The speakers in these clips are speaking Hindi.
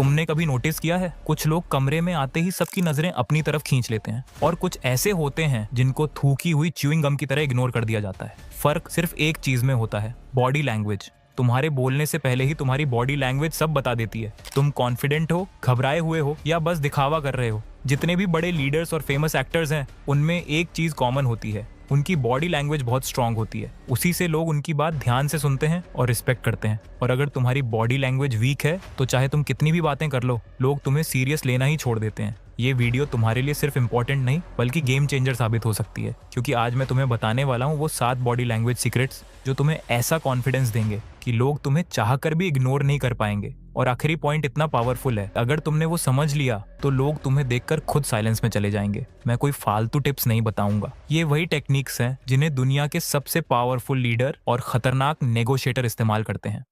तुमने कभी नोटिस किया है, कुछ लोग कमरे में आते ही सबकी नजरें अपनी तरफ खींच लेते हैं और कुछ ऐसे होते हैं जिनको थूकी हुई च्यूइंग गम की तरह इग्नोर कर दिया जाता है। फर्क सिर्फ एक चीज में होता है, बॉडी लैंग्वेज। तुम्हारे बोलने से पहले ही तुम्हारी बॉडी लैंग्वेज सब बता देती है, तुम कॉन्फिडेंट हो, घबराए हुए हो या बस दिखावा कर रहे हो। जितने भी बड़े लीडर्स और फेमस एक्टर्स हैं, उनमें एक चीज कॉमन होती है, उनकी बॉडी लैंग्वेज बहुत स्ट्रांग होती है। उसी से लोग उनकी बात ध्यान से सुनते हैं और रिस्पेक्ट करते हैं। और अगर तुम्हारी बॉडी लैंग्वेज वीक है तो चाहे तुम कितनी भी बातें कर लो, लोग तुम्हें सीरियस लेना ही छोड़ देते हैं। ये वीडियो तुम्हारे लिए सिर्फ इंपॉर्टेंट नहीं बल्कि गेम चेंजर साबित हो सकती है, क्योंकि आज मैं तुम्हें बताने वाला हूँ वो 7 बॉडी लैंग्वेज सीक्रेट्स जो तुम्हें ऐसा कॉन्फिडेंस देंगे कि लोग तुम्हें चाहकर भी इग्नोर नहीं कर पाएंगे। और आखिरी पॉइंट इतना पावरफुल है, अगर तुमने वो समझ लिया तो लोग तुम्हें देखकर खुद साइलेंस में चले जाएंगे। मैं कोई फालतू टिप्स नहीं बताऊंगा, ये वही टेक्निक्स हैं जिन्हें दुनिया के सबसे पावरफुल लीडर और खतरनाक नेगोशिएटर इस्तेमाल करते हैं।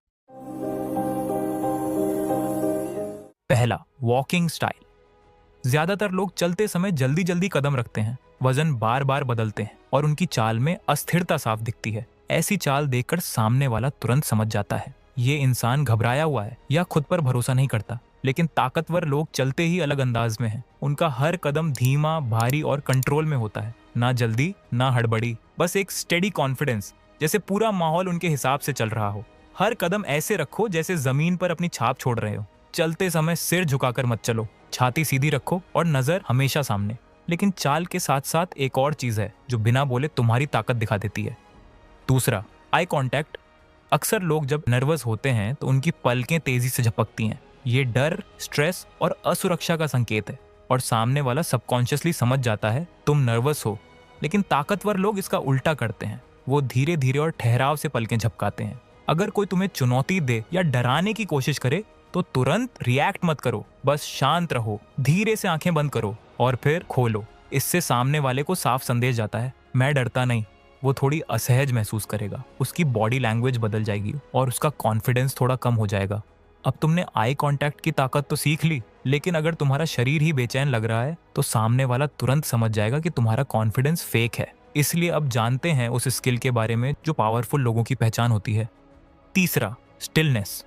पहला, वॉकिंग स्टाइल। ज्यादातर लोग चलते समय जल्दी जल्दी कदम रखते हैं, वजन बार बार बदलते हैं और उनकी चाल में अस्थिरता साफ दिखती है। ऐसी चाल देखकर सामने वाला तुरंत समझ जाता है ये इंसान घबराया हुआ है या खुद पर भरोसा नहीं करता। लेकिन ताकतवर लोग चलते ही अलग अंदाज में हैं। उनका हर कदम धीमा, भारी और कंट्रोल में होता है, ना जल्दी ना हड़बड़ी, बस एक स्टेडी कॉन्फिडेंस, जैसे पूरा माहौल उनके हिसाब से चल रहा हो। हर कदम ऐसे रखो जैसे जमीन पर अपनी छाप छोड़ रहे हो। चलते समय सिर झुकाकर मत चलो, छाती सीधी रखो और नजर हमेशा सामने। लेकिन चाल के साथ साथ एक और चीज है जो बिना बोले तुम्हारी ताकत दिखा देती है। दूसरा, आई कांटेक्ट। अक्सर लोग जब नर्वस होते हैं तो उनकी पलकें तेजी से झपकती हैं। ये डर, स्ट्रेस और असुरक्षा का संकेत है और सामने वाला सबकॉन्शियसली समझ जाता है तुम नर्वस हो। लेकिन ताकतवर लोग इसका उल्टा करते हैं, वो धीरे धीरे और ठहराव से पलकें झपकाते हैं। अगर कोई तुम्हें चुनौती दे या डराने की कोशिश करे तो तुरंत रिएक्ट मत करो, बस शांत रहो, धीरे से आंखें बंद करो और फिर खोलो। इससे सामने वाले को साफ संदेश जाता है, मैं डरता नहीं। वो थोड़ी असहज महसूस करेगा, उसकी बॉडी लैंग्वेज बदल जाएगी और उसका कॉन्फिडेंस थोड़ा कम हो जाएगा। अब तुमने आई कांटेक्ट की ताकत तो सीख ली, लेकिन अगर तुम्हारा शरीर ही बेचैन लग रहा है तो सामने वाला तुरंत समझ जाएगा कि तुम्हारा कॉन्फिडेंस फेक है। इसलिए अब जानते हैं उस स्किल के बारे में जो पावरफुल लोगों की पहचान होती है। तीसरा, स्टिलनेस।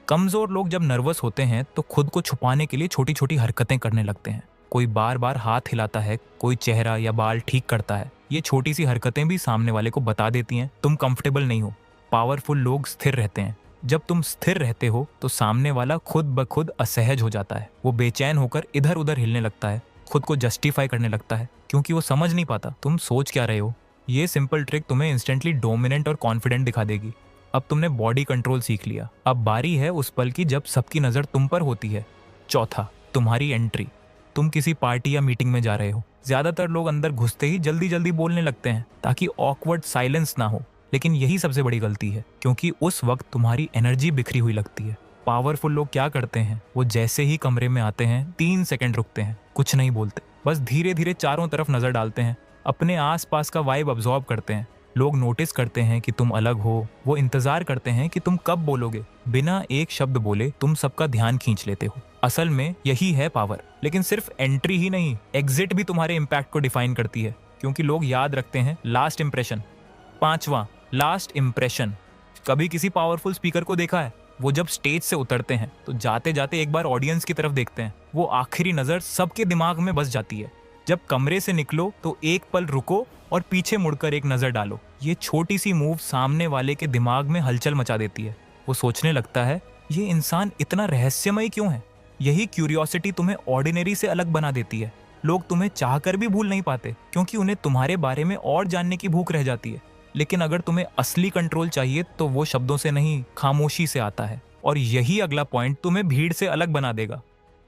कमजोर लोग जब नर्वस होते हैं तो खुद को छुपाने के लिए छोटी छोटी हरकतें करने लगते हैं। कोई बार बार हाथ हिलाता है, कोई चेहरा या बाल ठीक करता है। ये छोटी सी हरकतें भी सामने वाले को बता देती हैं तुम कंफर्टेबल नहीं हो। पावरफुल लोग स्थिर रहते हैं। जब तुम स्थिर रहते हो तो सामने वाला खुद ब खुद असहज हो जाता है। वो बेचैन होकर इधर उधर हिलने लगता है, खुद को जस्टिफाई करने लगता है, क्योंकि वो समझ नहीं पाता तुम सोच क्या रहे हो। ये सिंपल ट्रिक तुम्हें इंस्टेंटली डोमिनेंट और कॉन्फिडेंट दिखा देगी। अब तुमने बॉडी कंट्रोल सीख लिया, अब बारी है उस पल की जब सबकी नजर तुम पर होती है। चौथा, तुम्हारी एंट्री। तुम किसी पार्टी या मीटिंग में जा रहे हो। ज्यादातर लोग अंदर घुसते ही जल्दी जल्दी बोलने लगते हैं ताकि ऑकवर्ड साइलेंस ना हो, लेकिन यही सबसे बड़ी गलती है, क्योंकि उस वक्त तुम्हारी एनर्जी बिखरी हुई लगती है। पावरफुल लोग क्या करते हैं, वो जैसे ही कमरे में आते हैं 3 सेकंड रुकते हैं, कुछ नहीं बोलते, बस धीरे धीरे चारों तरफ नजर डालते हैं, अपने आसपास का वाइब अब्सॉर्ब करते हैं। लोग नोटिस करते हैं कि तुम अलग हो, वो इंतजार करते हैं कि तुम कब बोलोगे। बिना एक शब्द बोले तुम सबका ध्यान खींच लेते हो। असल में यही है पावर। लेकिन सिर्फ एंट्री ही नहीं, एग्जिट भी तुम्हारे इम्पैक्ट को डिफाइन करती है, क्योंकि लोग याद रखते हैं लास्ट इंप्रेशन। 5वां, लास्ट इंप्रेशन। कभी किसी पावरफुल स्पीकर को देखा है, वो जब स्टेज से उतरते हैं तो जाते जाते एक बार ऑडियंस की तरफ देखते हैं। वो आखिरी नजर सबके दिमाग में बस जाती है। जब कमरे से निकलो तो एक पल रुको और पीछे मुड़कर एक नजर डालो। ये छोटी सी मूव सामने वाले के दिमाग में हलचल मचा देती है। वो सोचने लगता है ये इंसान इतना रहस्यमय क्यों है। यही क्यूरियोसिटी तुम्हें ऑर्डिनरी से अलग बना देती है। लोग तुम्हें चाहकर भी भूल नहीं पाते, क्योंकि उन्हें तुम्हारे बारे में और जानने की भूख रह जाती है। लेकिन अगर तुम्हें असली कंट्रोल चाहिए तो वो शब्दों से नहीं, खामोशी से आता है। और यही अगला पॉइंट तुम्हें भीड़ से अलग बना देगा।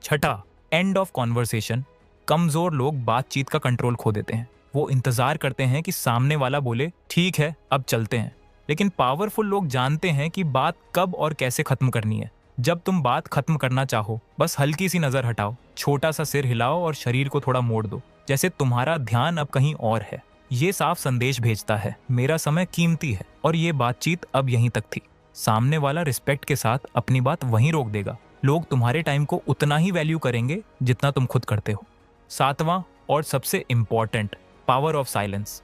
छठा, एंड ऑफ कॉन्वर्सेशन। कमजोर लोग बातचीत का कंट्रोल खो देते हैं। वो इंतजार करते हैं कि सामने वाला बोले ठीक है अब चलते हैं। लेकिन पावरफुल लोग जानते हैं कि बात कब और कैसे खत्म करनी है। जब तुम बात खत्म करना चाहो, बस हल्की सी नजर हटाओ, छोटा सा सिर हिलाओ और शरीर को थोड़ा मोड़ दो, जैसे तुम्हारा ध्यान अब कहीं और है। ये साफ संदेश भेजता है मेरा समय कीमती है और ये बातचीत अब यहीं तक थी। सामने वाला रिस्पेक्ट के साथ अपनी बात वहीं रोक देगा। लोग तुम्हारे टाइम को उतना ही वैल्यू करेंगे जितना तुम खुद करते हो। 7वां और सबसे इंपॉर्टेंट, पावर ऑफ साइलेंस।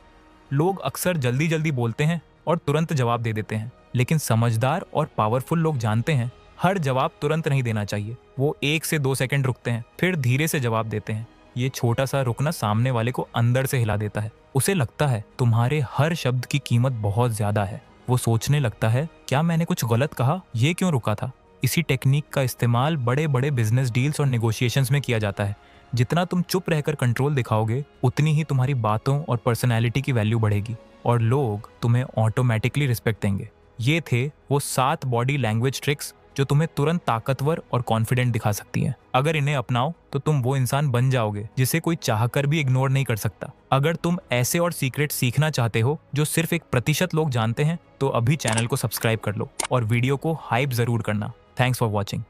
लोग अक्सर जल्दी जल्दी बोलते हैं और तुरंत जवाब दे देते हैं, लेकिन समझदार और पावरफुल लोग जानते हैं हर जवाब तुरंत नहीं देना चाहिए। वो 1 से 2 सेकंड रुकते हैं, फिर धीरे से जवाब देते हैं। ये छोटा सा रुकना सामने वाले को अंदर से हिला देता है। उसे लगता है तुम्हारे हर शब्द की कीमत बहुत ज्यादा है। वो सोचने लगता है, क्या मैंने कुछ गलत कहा, ये क्यों रुका था। इसी टेक्निक का इस्तेमाल बड़े बड़े बिजनेस डील्स और नेगोशिएशंस में किया जाता है। जितना तुम चुप रहकर कंट्रोल दिखाओगे, उतनी ही तुम्हारी बातों और पर्सनैलिटी की वैल्यू बढ़ेगी और लोग तुम्हें ऑटोमेटिकली रिस्पेक्ट देंगे। ये थे वो 7 बॉडी लैंग्वेज ट्रिक्स जो तुम्हें तुरंत ताकतवर और कॉन्फिडेंट दिखा सकती हैं। अगर इन्हें अपनाओ तो तुम वो इंसान बन जाओगे जिसे कोई चाहकर भी इग्नोर नहीं कर सकता। अगर तुम ऐसे और सीक्रेट सीखना चाहते हो जो सिर्फ 1% लोग जानते हैं, तो अभी चैनल को सब्सक्राइब कर लो और वीडियो को हाइप जरूर करना। Thanks for watching.